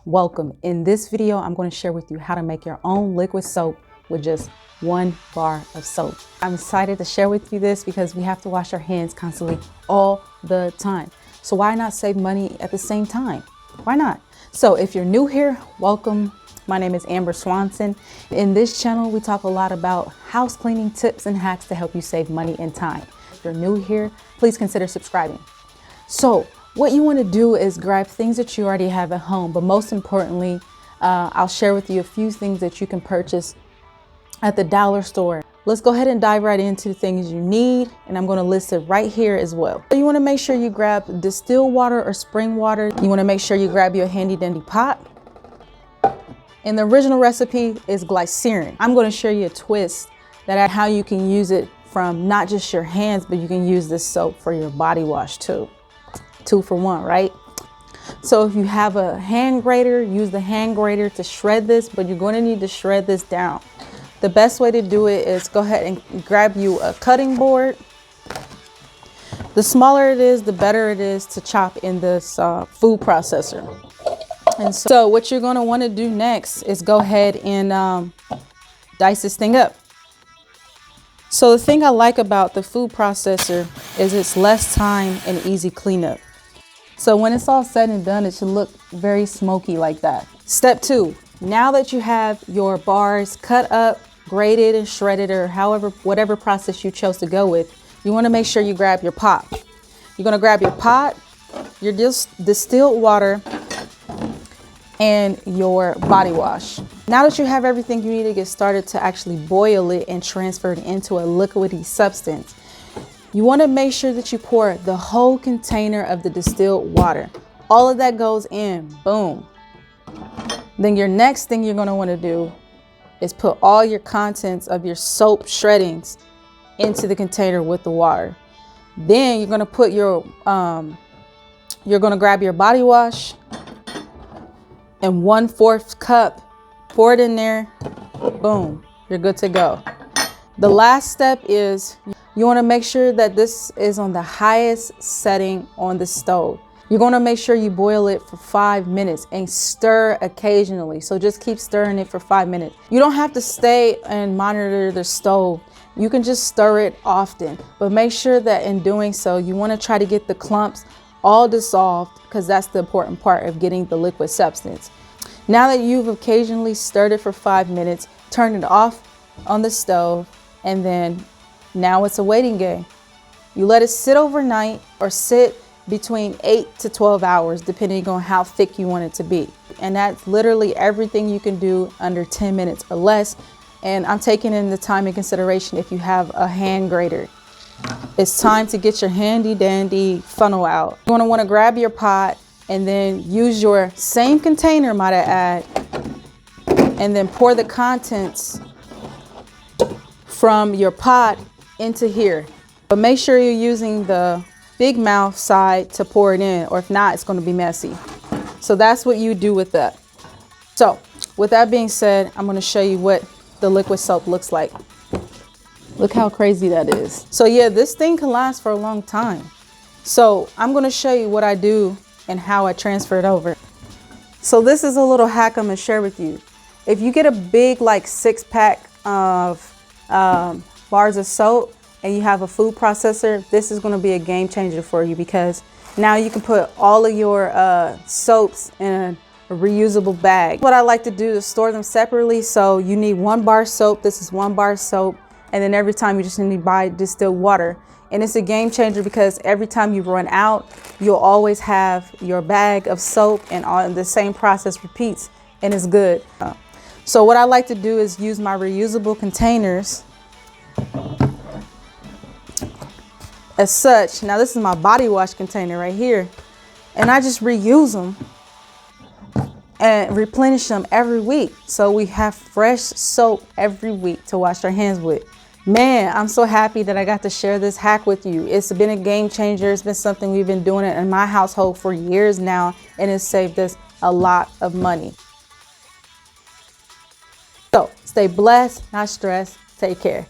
welcome. In this video, I'm going to share with you how to make your own liquid soap with just 1 bar of soap. I'm excited to share with you this because we have to wash our hands constantly all the time. So why not save money at the same time? Why not? So if you're new here, welcome. My name is Amber Swanson. In this channel, we talk a lot about house cleaning tips and hacks to help you save money and time. If you're new here, please consider subscribing. So what you want to do is grab things that you already have at home, but most importantly, I'll share with you a few things that you can purchase at the dollar store. Let's go ahead and dive right into the things you need, and I'm going to list it right here as well. So you want to make sure you grab distilled water or spring water. You want to make sure you grab your handy dandy pot. And the original recipe is glycerin. I'm going to show you a twist that how you can use it from not just your hands, but you can use this soap for your body wash too. 2 for 1, right? So if you have a hand grater, use the hand grater to shred this, but you're going to need to shred this down. The best way to do it is go ahead and grab you a cutting board. The smaller it is, the better it is to chop in this food processor. And so what you're going to want to do next is go ahead and dice this thing up. So the thing I like about the food processor is it's less time and easy cleanup. So when it's all said and done, it should look very smoky like that. Step 2, now that you have your bars cut up, grated and shredded, or whatever process you chose to go with, you want to make sure you grab your pot. You're going to grab your pot, your distilled water, and your body wash. Now that you have everything you need to get started to actually boil it and transfer it into a liquidy substance, you want to make sure that you pour the whole container of the distilled water. All of that goes in, boom. Then your next thing you're going to want to do is put all your contents of your soap shreddings into the container with the water. Then you're going to put you're going to grab your body wash and 1/4 cup, pour it in there, boom, you're good to go. The last step is you want to make sure that this is on the highest setting on the stove. You're going to make sure you boil it for 5 minutes and stir occasionally. So just keep stirring it for 5 minutes. You don't have to stay and monitor the stove. You can just stir it often, but make sure that in doing so, you want to try to get the clumps all dissolved, because that's the important part of getting the liquid substance. Now that you've occasionally stirred it for 5 minutes, turn it off on the stove, and then now it's a waiting game. You let it sit overnight or sit between 8 to 12 hours, depending on how thick you want it to be. And that's literally everything you can do under 10 minutes or less. And I'm taking in the time in consideration if you have a hand grater. It's time to get your handy dandy funnel out. You're gonna wanna grab your pot and then use your same container, might I add, and then pour the contents from your pot into here. But make sure you're using the big mouth side to pour it in, or if not, it's going to be messy. So that's what you do with that. So with that being said, I'm going to show you what the liquid soap looks like. Look how crazy that is. So yeah, this thing can last for a long time. So I'm going to show you what I do and how I transfer it over. So this is a little hack I'm going to share with you. If you get a big, like 6-pack of bars of soap and you have a food processor, this is going to be a game changer for you, because now you can put all of your soaps in a reusable bag. What I like to do is store them separately. So you need 1 bar soap. This is 1 bar soap. And then every time you just need to buy distilled water. And it's a game changer because every time you run out, you'll always have your bag of soap, and all the same process repeats, and it's good. So what I like to do is use my reusable containers as such. Now this is my body wash container right here, and I just reuse them and replenish them every week. So we have fresh soap every week to wash our hands with. Man, I'm so happy that I got to share this hack with you. It's been a game changer. It's been something we've been doing it in my household for years now, and it's saved us a lot of money. So stay blessed, not stressed. Take care.